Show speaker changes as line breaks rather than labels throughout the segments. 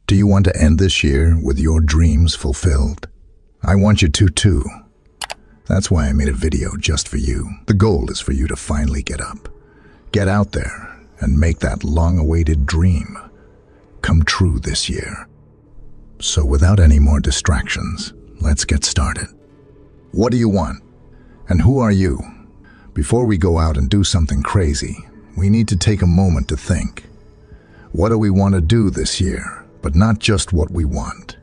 Do you want to end this year with your dreams fulfilled? I want you to too. That's why I made a video just for you. The goal is for you to finally get up, get out there, and make that long-awaited dream come true this year. So without any more distractions, let's get started. What do you want? And who are you? Before we go out and do something crazy, we need to take a moment to think. What do we want to do this year? But not just what we want.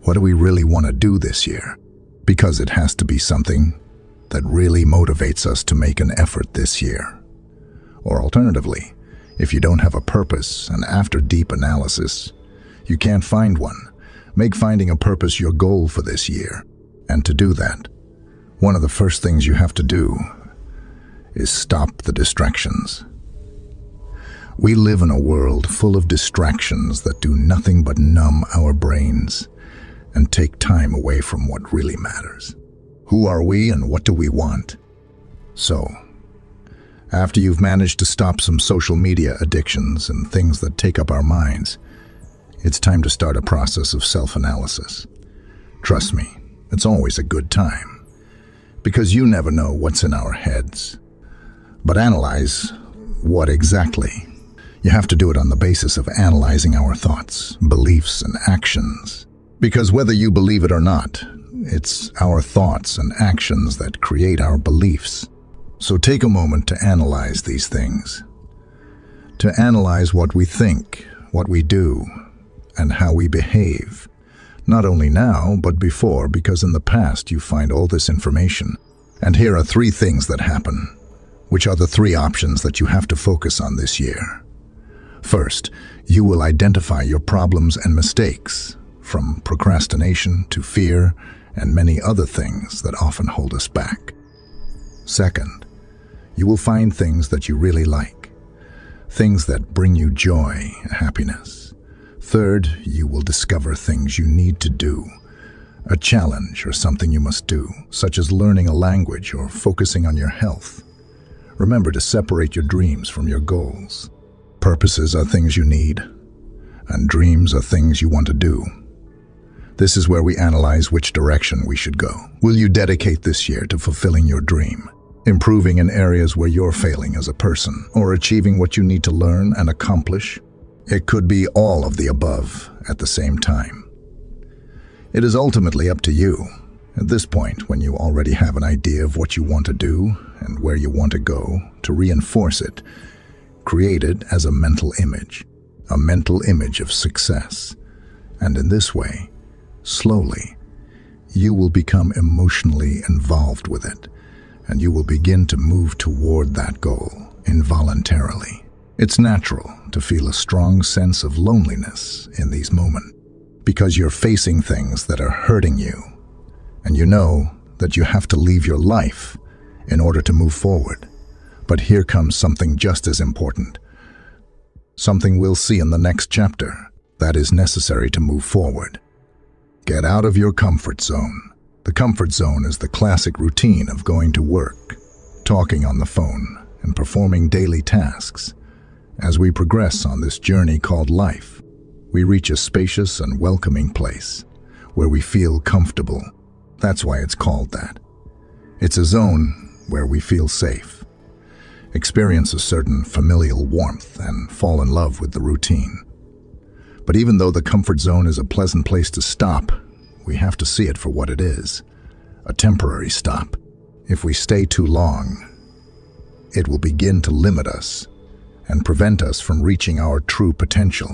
What do we really want to do this year? Because it has to be something that really motivates us to make an effort this year. Or alternatively, if you don't have a purpose and after deep analysis, you can't find one, make finding a purpose your goal for this year. And to do that, one of the first things you have to do is stop the distractions. We live in a world full of distractions that do nothing but numb our brains and take time away from what really matters. Who are we and what do we want? So, after you've managed to stop some social media addictions and things that take up our minds, it's time to start a process of self-analysis. Trust me, it's always a good time, because you never know what's in our heads. But analyze what exactly? You have to do it on the basis of analyzing our thoughts, beliefs, and actions. Because whether you believe it or not, it's our thoughts and actions that create our beliefs. So take a moment to analyze these things. To analyze what we think, what we do, and how we behave. Not only now, but before, because in the past you find all this information. And here are 3 things that happen, which are the 3 options that you have to focus on this year. First, you will identify your problems and mistakes, from procrastination to fear and many other things that often hold us back. Second, you will find things that you really like, things that bring you joy, happiness. Third, you will discover things you need to do, a challenge or something you must do, such as learning a language or focusing on your health. Remember to separate your dreams from your goals. Purposes are things you need, and dreams are things you want to do. This is where we analyze which direction we should go. Will you dedicate this year to fulfilling your dream, improving in areas where you're failing as a person, or achieving what you need to learn and accomplish? It could be all of the above at the same time. It is ultimately up to you. At this point, when you already have an idea of what you want to do and where you want to go, to reinforce it, create it as a mental image of success. And in this way, slowly, you will become emotionally involved with it, and you will begin to move toward that goal involuntarily. It's natural to feel a strong sense of loneliness in these moments, because you're facing things that are hurting you, and you know that you have to leave your life in order to move forward. But here comes something just as important. Something we'll see in the next chapter that is necessary to move forward. Get out of your comfort zone. The comfort zone is the classic routine of going to work, talking on the phone, and performing daily tasks. As we progress on this journey called life, we reach a spacious and welcoming place where we feel comfortable. That's why it's called that. It's a zone where we feel safe, experience a certain familial warmth, and fall in love with the routine. But even though the comfort zone is a pleasant place to stop, we have to see it for what it is, a temporary stop. If we stay too long, it will begin to limit us and prevent us from reaching our true potential.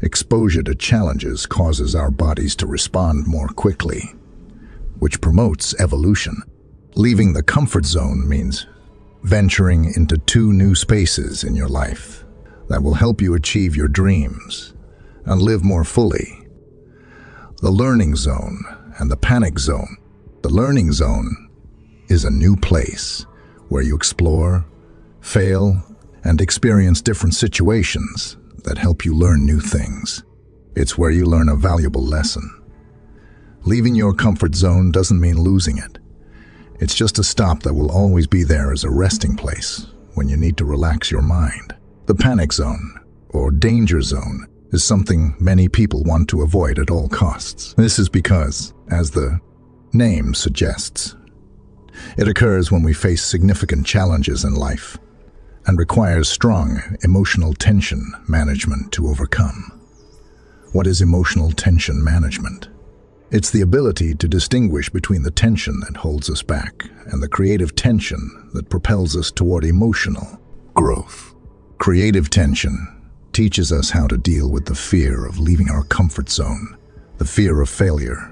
Exposure to challenges causes our bodies to respond more quickly, which promotes evolution. Leaving the comfort zone means venturing into 2 new spaces in your life that will help you achieve your dreams and live more fully. The learning zone and the panic zone. The learning zone is a new place where you explore, fail, and experience different situations that help you learn new things. It's where you learn a valuable lesson. Leaving your comfort zone doesn't mean losing it. It's just a stop that will always be there as a resting place when you need to relax your mind. The panic zone, or danger zone, is something many people want to avoid at all costs. This is because, as the name suggests, it occurs when we face significant challenges in life and requires strong emotional tension management to overcome. What is emotional tension management? It's the ability to distinguish between the tension that holds us back and the creative tension that propels us toward emotional growth. Creative tension teaches us how to deal with the fear of leaving our comfort zone, the fear of failure,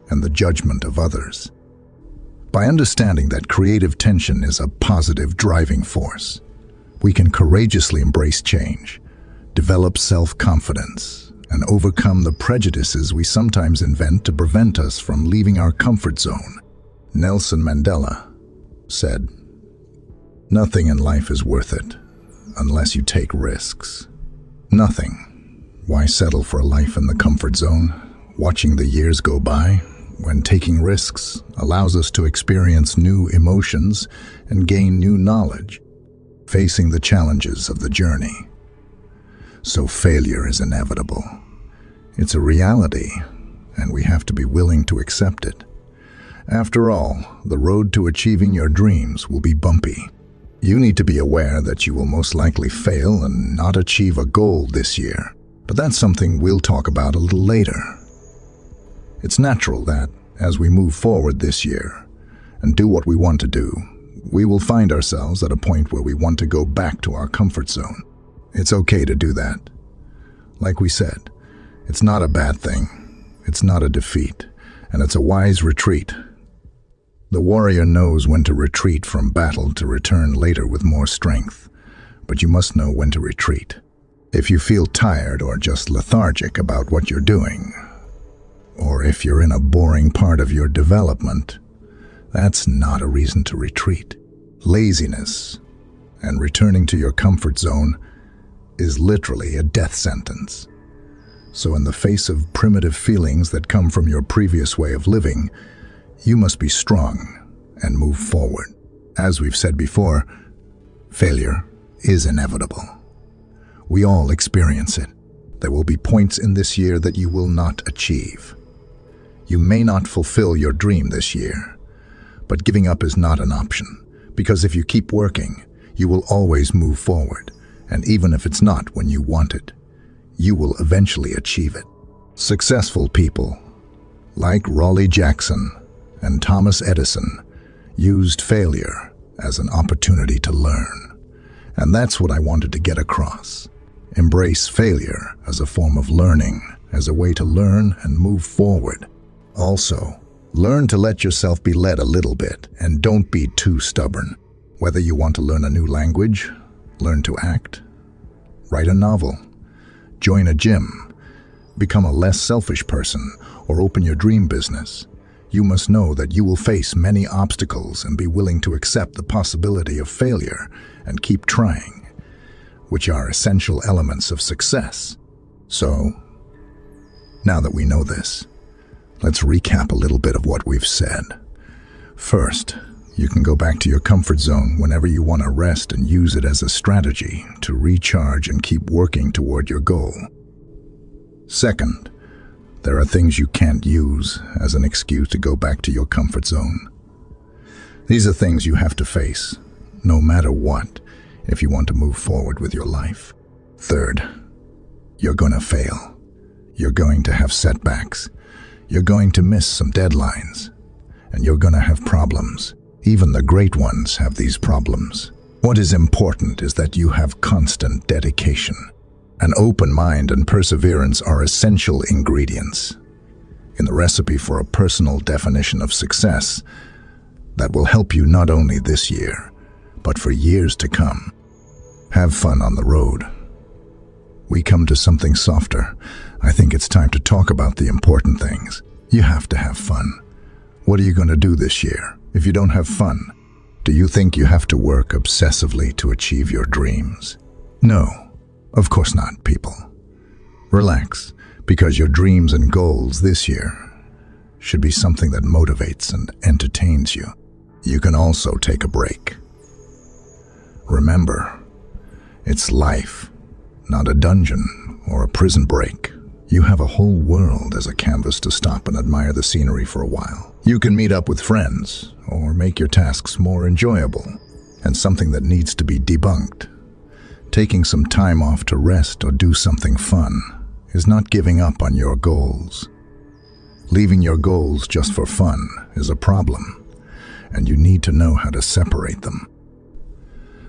and the judgment of others. By understanding that creative tension is a positive driving force, we can courageously embrace change, develop self-confidence, and overcome the prejudices we sometimes invent to prevent us from leaving our comfort zone. Nelson Mandela said, "Nothing in life is worth it unless you take risks." Nothing. Why settle for a life in the comfort zone, watching the years go by, when taking risks allows us to experience new emotions and gain new knowledge, facing the challenges of the journey. So failure is inevitable. It's a reality, and we have to be willing to accept it. After all, the road to achieving your dreams will be bumpy. You need to be aware that you will most likely fail and not achieve a goal this year, but that's something we'll talk about a little later. It's natural that, as we move forward this year and do what we want to do, we will find ourselves at a point where we want to go back to our comfort zone. It's okay to do that. Like we said, it's not a bad thing, it's not a defeat, and it's a wise retreat. The warrior knows when to retreat from battle to return later with more strength, but you must know when to retreat. If you feel tired or just lethargic about what you're doing, or if you're in a boring part of your development, that's not a reason to retreat. Laziness and returning to your comfort zone is literally a death sentence. So in the face of primitive feelings that come from your previous way of living, you must be strong and move forward. As we've said before, failure is inevitable. We all experience it. There will be points in this year that you will not achieve. You may not fulfill your dream this year, but giving up is not an option, because if you keep working, you will always move forward, and even if it's not when you want it, you will eventually achieve it. Successful people, like Raleigh Jackson and Thomas Edison, used failure as an opportunity to learn, and that's what I wanted to get across. Embrace failure as a form of learning, as a way to learn and move forward. Also, learn to let yourself be led a little bit and don't be too stubborn. Whether you want to learn a new language, learn to act, write a novel, join a gym, become a less selfish person, or open your dream business, you must know that you will face many obstacles and be willing to accept the possibility of failure and keep trying, which are essential elements of success. So, now that we know this, let's recap a little bit of what we've said. First, you can go back to your comfort zone whenever you want to rest and use it as a strategy to recharge and keep working toward your goal. Second, there are things you can't use as an excuse to go back to your comfort zone. These are things you have to face, no matter what, if you want to move forward with your life. Third, you're going to fail. You're going to have setbacks. You're going to miss some deadlines. And you're going to have problems. Even the great ones have these problems. What is important is that you have constant dedication. An open mind and perseverance are essential ingredients in the recipe for a personal definition of success that will help you not only this year, but for years to come. Have fun on the road. We come to something softer. I think it's time to talk about the important things. You have to have fun. What are you going to do this year if you don't have fun? Do you think you have to work obsessively to achieve your dreams? No, of course not, people. Relax, because your dreams and goals this year should be something that motivates and entertains you. You can also take a break. Remember, it's life, not a dungeon or a prison break. You have a whole world as a canvas to stop and admire the scenery for a while. You can meet up with friends or make your tasks more enjoyable. And something that needs to be debunked. Taking some time off to rest or do something fun is not giving up on your goals. Leaving your goals just for fun is a problem, and you need to know how to separate them.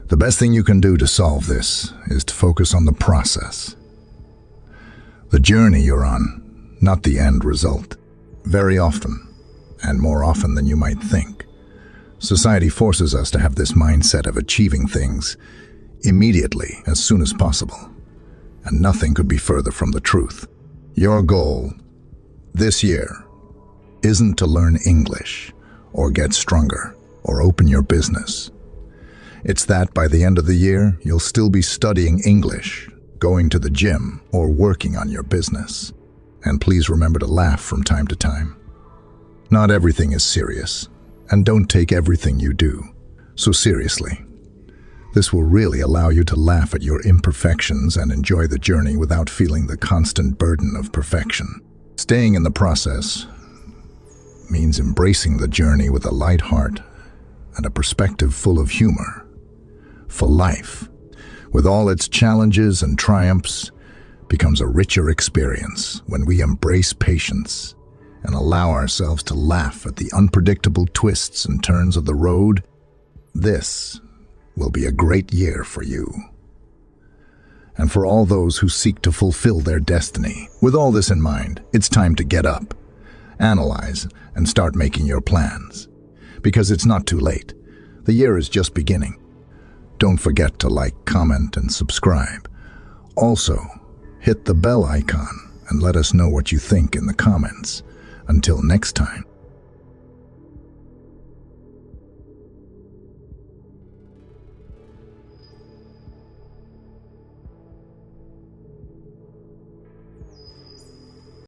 The best thing you can do to solve this is to focus on the process. The journey you're on, not the end result. Very often, and more often than you might think, society forces us to have this mindset of achieving things immediately, as soon as possible. And nothing could be further from the truth. Your goal this year isn't to learn English or get stronger or open your business. It's that by the end of the year, you'll still be studying English, going to the gym, or working on your business. And please remember to laugh from time to time. Not everything is serious, and don't take everything you do so seriously. This will really allow you to laugh at your imperfections and enjoy the journey without feeling the constant burden of perfection. Staying in the process means embracing the journey with a light heart and a perspective full of humor. For life, with all its challenges and triumphs, becomes a richer experience when we embrace patience and allow ourselves to laugh at the unpredictable twists and turns of the road. This will be a great year for you. And for all those who seek to fulfill their destiny. With all this in mind, it's time to get up, analyze, and start making your plans. Because it's not too late. The year is just beginning. Don't forget to like, comment, and subscribe. Also, hit the bell icon and let us know what you think in the comments. Until next time.